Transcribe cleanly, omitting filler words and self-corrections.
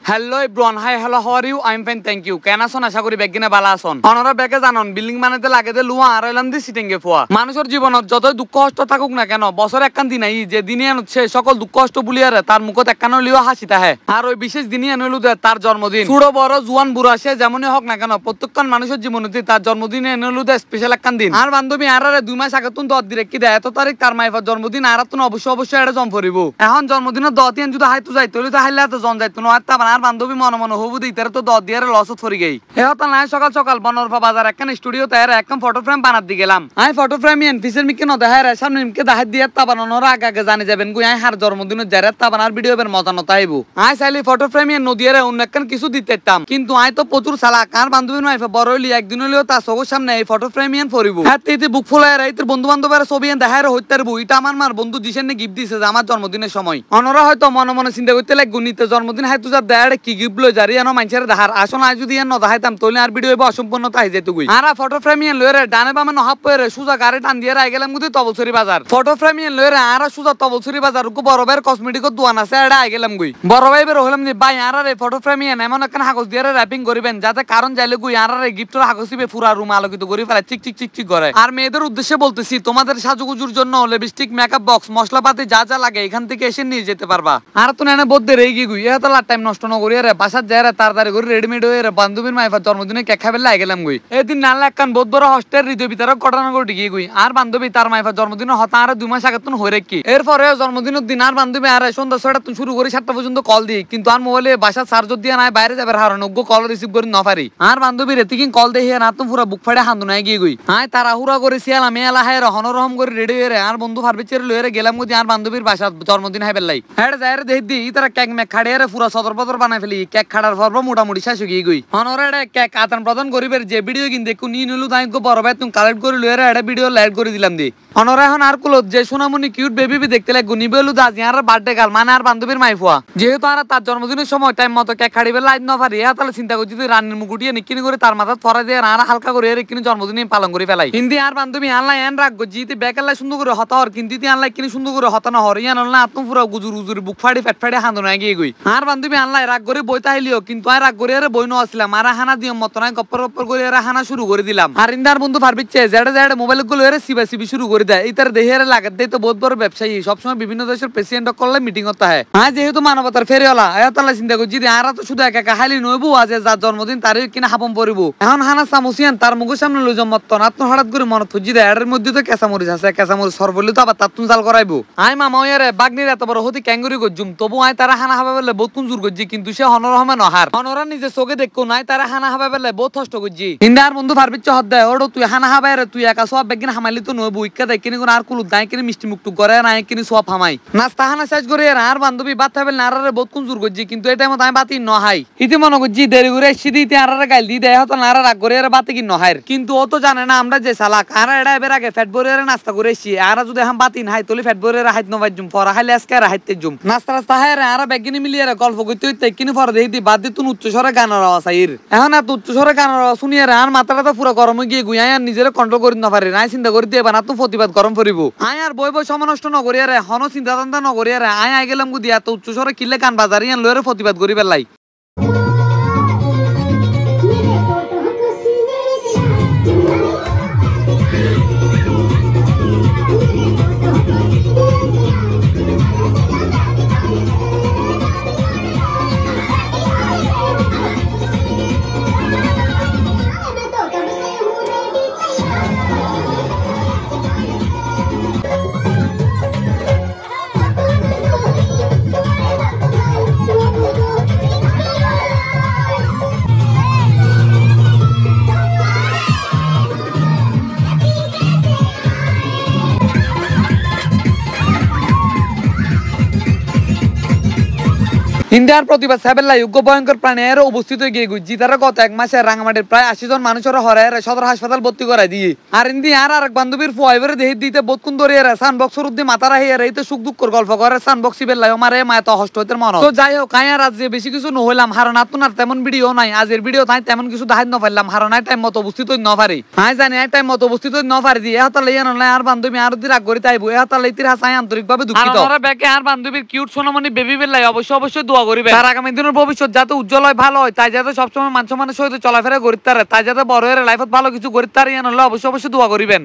Hello everyone, hi hello, how are you? I am fine, thank you. কেন আছেন? আশা করি বেগিনে ভালো আছেন। অনরা বেগে জানন বিল্ডিং বানাতে লাগে দে লুয়া আর এলাম দি সিটিংগে ফুয়া। মানুষের জীবনত যতই দুঃখ কষ্ট থাকুক না কেন, বছর একখান দিন আই যে দিনে হচ্ছে সকল দুঃখ কষ্ট বুলিয়ারে তার মুখত একখান লিও হাসি তাহে। আর ওই বিশেষ দিনই এনলু দে তার জন্মদিন। ছোট বড় জুয়ান বুড়া সে যেমনই হোক না কেন, প্রত্যেকক্ষণ মানুষের জীবনতে তার জন্মদিনে এনলু দে স্পেশাল একখান দিন। আর বান্ধবী আরারে 2 মাস আগে তুন দত দিরে কি দে এত তারিখ তার মাইফার জন্মদিন আর তুন অবশ্যই এটা জম ফরিব। এখন জন্মদিনের দতিন যদি হাইতু যাইতো হইলে তো হাইলে তো জন যাইতো না। আর বান্ধবী মনে মনে হবু দিই তার তো দত দিয়ে লসত ফরি গই। এহতা নাই সকাল সকাল বনরফা বাজার একখান স্টুডিও তার একখান ফটো ফ্রেম বানাত দি গেলাম। আই ফটো ফ্রেম এন পিসের মিকে ন দেখায় রে সামনে মিকে দাহাত দিয়ে তা বানানোর আগে আগে জানি যাবেন গুই আই হার জন্মদিনের যারে তা বানার ভিডিও বের মজা নতা আইবো। আই চাইলি ফটো ফ্রেম এন নদিয়ারে অন্য একখান কিছু দিতেতাম, কিন্তু আই তো প্রচুর চালাক। আর বান্ধবী নয় বড় হইলি একদিন হইলেও তার চোখের সামনে এই ফটো ফ্রেম এন ফরিব। হ্যাঁ তুই বুক ফুলায় রাই তোর বন্ধু বান্ধবের ছবি এন দেখায় হইতে পারবো। এটা আমার মার বন্ধু জিসেন গিফট দিছে যে আমার জন্মদিনের সময়। অনরা হয়তো মনে মনে চিন্তা করতে লাগবো নিতে জন্মদিন হাই তুই দেয় কি গিফট লই যারি এনো মানুষের দেখার আসল আজ যদি এন দেখাইতাম তাহলে আর ভিডিও অসম্পূর্ণতা হয়ে যেত গুই। আর ফটো ফ্রেম এন লইরে ডানে বামে নহাপ পরে সুজা গাড়ি টান দিয়ে রাই গেলাম গুদি তবলছড়ি বাজার। ফটো ফ্রেম এন লইরে আর সুজা তবলছড়ি বাজার কো বড় ভাইয়ের কসমেটিকের দোকান আছে এটা আই গেলাম গুই। বড় ভাই বের হলাম যে ভাই আর এই ফটো ফ্রেম এন এমন একখান কাগজ দিয়ে র্যাপিং করিবেন যাতে কারণ যাইলে গুই আর এই গিফটের কাগজ দিবে পুরা রুম আলোকিত করে ফেলে চিক চিক চিক চিক করে। আর মেয়েদের উদ্দেশ্যে বলতেছি তোমাদের সাজুগুজুর জন্য লিপস্টিক মেকআপ বক্স মশলাপাতি যা যা লাগে এখান থেকে এসে নিয়ে যেতে পারবা। আর তো এনে বদ্ধে রেগে গুই এত টাইম নষ্ট না করি রে বাসার যায় তাড়াতাড়ি করে রেডিমেড হয়ে বান্ধবীর মাইফার জন্মদিনে কেক খাবে লাই গেলাম গুই। এদিন নাল একখান বহুত বড় হস্টের হৃদয় বিতরক ঘটনা ঘটে গিয়ে গুই। আর বান্ধবী তার মাইফার জন্মদিন হতা আর 2 মাস আগে তুন হয়ে রেখি। এরপরে জন্মদিনের দিন আর বান্ধবী আর সন্ধ্যা 6টা তুন শুরু করে 7টা পর্যন্ত কল দিই, কিন্তু আর মোবাইলে বাসা চার্জার দিয়ে নাই বাইরে যাবার হারান ওগো কল রিসিভ করে না পারি। আর বান্ধবী রেতিকিং কল দেখিয়ে না তুমি পুরো বুক ফাড়ে হান্দু নাই গিয়ে গুই। আয় তারা হুরা করে শিয়ালা মেলা হায় হনরহম করে রেডি হয়ে আর বন্ধু ফার্বিচের লয়ে গেলাম গুদি আর বান্ধবীর বাসা জন্মদিন হাই বেলাই হেড যায় দেখ দি তারা কেক মেক খাড়িয়ে পুরো সদর বদর বানাই ফেলি। কেক খাড়ার পর্ব মোটামুটি শেষ হয়ে গিয়ে গুই। হনরে কেক আদান প্রদান করিবের যে ভিডিও কিন্তু দেখু নিয়ে নিলু তাই বড় ভাই তুমি কালেক্ট করে লয়ে এটা ভিডিও লাইভ করে দিলাম দি। হনরে এখন আর কুলত যে সোনামণি কিউট বেবি দেখতে লাগবো নিবেলু দাস ইয়ার বার্থডে গাল মানে আর বান্ধবীর মাইফুয়া। যেহেতু আর তার জন্মদিনের সময় টাইম মতো কেক খাড়িবে লাইট না পারি তাহলে চিন্তা করছি যদি রান্নির মুকুটিয়ে নিকিনি করে তার মাথা ফরা দিয়ে আর হালকা করে কিনে জন্মদিন পালন করে ফেলাই। কিন্তু আর বান্ধবী আনলাই এন রাখবো জিতে বেকাল্লাই সুন্দর করে হতা হর কিন্তু আনলাই কিনে সুন্দর করে হতা না হর ইয়ান না আত্ম পুরো গুজুর গুজুর বুক ফাড়ি ফেট ফাড়ি হান্দো না গিয়ে গুই। আর বান্ধবী আনলাই রাগ করে বইতে আইলিও, কিন্তু আর রাগ করে বই ন আসলাম আর হানা দিয়ে মতো নাই গপ্পর গপ্পর করে হানা শুরু করে দিলাম। আর ইন্দার বন্ধু পারবিচ্ছে জেডে জেডে মোবাইল গুলো সিবা সিবি শুরু করে দেয়। ইতার দেহে লাগাত দেয় তো বহুত বড় ব্যবসায়ী সবসময় বিভিন্ন দেশের প্রেসিডেন্ট করলে মিটিং হতে হয়। হ্যাঁ যেহেতু মানবতার ফেরিওয়ালা এতলা চিন্তা করছি আর তো শুধু একা একা হাইলি নইবো আজ যার জন্মদিন তারই কিনা হাপম পড়িব। এখন হানা সামুসিয়ান তার মুখের সামনে লই জমত নাত্ম হঠাৎ করে মনত খুঁজি দেয় এর মধ্যে তো কেঁচামরিচ আছে কেঁচামরিচ সর বললে তো আবার তাত্তুন জাল করাইবো। আই মামা ইয়ারে বাগনির এত বড় হতি ক্যাঙ্গুরি গজ্জুম তবু আয় তারা হানা হাবা বেলে বহুত কুঞ্জুর গজ্জি, কিন্তু সে হনরহমে নহার হনরা নিজে চোখে দেখো নাই তারা হানা হাবা বেলে বহুত কষ্ট গজ্জি। ইন্দার বন্ধু পারবিচ্ছ হদ দেয় ওড়ো তুই হানা হাবাই রে তুই একা সব বেগিন হামাইলি তো নইবো ইকা দেয় কিনে আর কুলুত দায় কিনে মিষ্টি মুক্তু করে নাই কিনে সব হামাই নাস্তা হানা শেষ করে আর বান্ধবী বাদ থাকবে নারারে বহুত কুঞ্জুর গজ্জি, কিন্তু এই টাইমত আমি বাতি নহাই ইতি মনে করছি দেরি করে এসে দিতে আরারে গাইল দিয়ে দেয় হতো নারা রাগ করে আর বাতি কি নহাইর। কিন্তু ও তো জানে না আমরা যে চালাক আর এটা এবার আগে ফ্যাট বরে নাস্তা করে এসছি আর যদি এখন বাতি হাই তোলে ফ্যাট বরে হাইত নবাই জুম ফরা হাইলে আজকে আর হাইতে জুম নাস্তা রাস্তা হাই আর বেগিনি মিলিয়ে গল্প করতে হইতে কিনে ফরা দেখি দি বাদ দিয়ে তুন উচ্চস্বরে গানের আওয়াজ আইর। এখন এত উচ্চস্বরে গানের আওয়াজ শুনিয়ে আর মাথাটা তো পুরো গরম গিয়ে গুই আর নিজের কন্ট্রোল করি না পারি নাই চিন্তা করি দিয়ে না তো প্রতিবাদ গরম পড়িব। আয় আর বই বই সময় নষ্ট নকরি আরে হন চিন্তা চিন্তা নকরি আরে আয় গেলাম গুদি এত উচ্চস্বরে কিনলে গান বাজারি আন লয়ের প্রতিবাদ করি পেলাই। ইন্ডিয়ার প্রতিবাদ সাবেল্লা যোগ্য ভয়ঙ্কর প্রাণীর উপস্থিত হয়ে গিয়ে গুজি তারা গত 1 মাসে রাঙামাটির প্রায় 80 জন মানুষের হরায় সদর হাসপাতাল ভর্তি করাই দিয়ে। আর ইন্দি আর এক বান্ধবীর ফুয়াইবারে দেহি দিতে বোতকুন ধরিয়ে সান বক্সর উদ্দি মাথা রাহিয়ে এইতে সুখ দুঃখর গল্প করে সান বক্সি বেল্লাই মারে মায়া হষ্ট হইতে মন। তো যাই হোক কায়ার আজ যে বেশি কিছু নহইলাম হারণ আপনার তেমন ভিডিও নাই আজের ভিডিও তাই তেমন কিছু দেখাই ন পারলাম হারণায় টাইম মতো উপস্থিত হই ন পারি আই জানি টাইম মতো উপস্থিত হই ন পারি দিয়ে এহতা লইয়া নয় আর বান্ধবী আর দি রাগ করি তাইবো এহতা লইতির হাসাই আন্তরিকভাবে দুঃখিত। আর ব্যাকে আর বান্ধবীর কিউট সোনামণি বেবি বেল্লাই অবশ্যই দোয়া করিবেন তার আগামী দিনের ভবিষ্যৎ যাতে উজ্জ্বল হয় ভালো হয় তাই যাতে সবসময় মান সম্মানের সহিত চলাফেরা করিতে পারে তাই যাতে বড় হয়ে লাইফত ভালো কিছু করিতে পারে অবশ্যই অবশ্যই দোয়া করিবেন।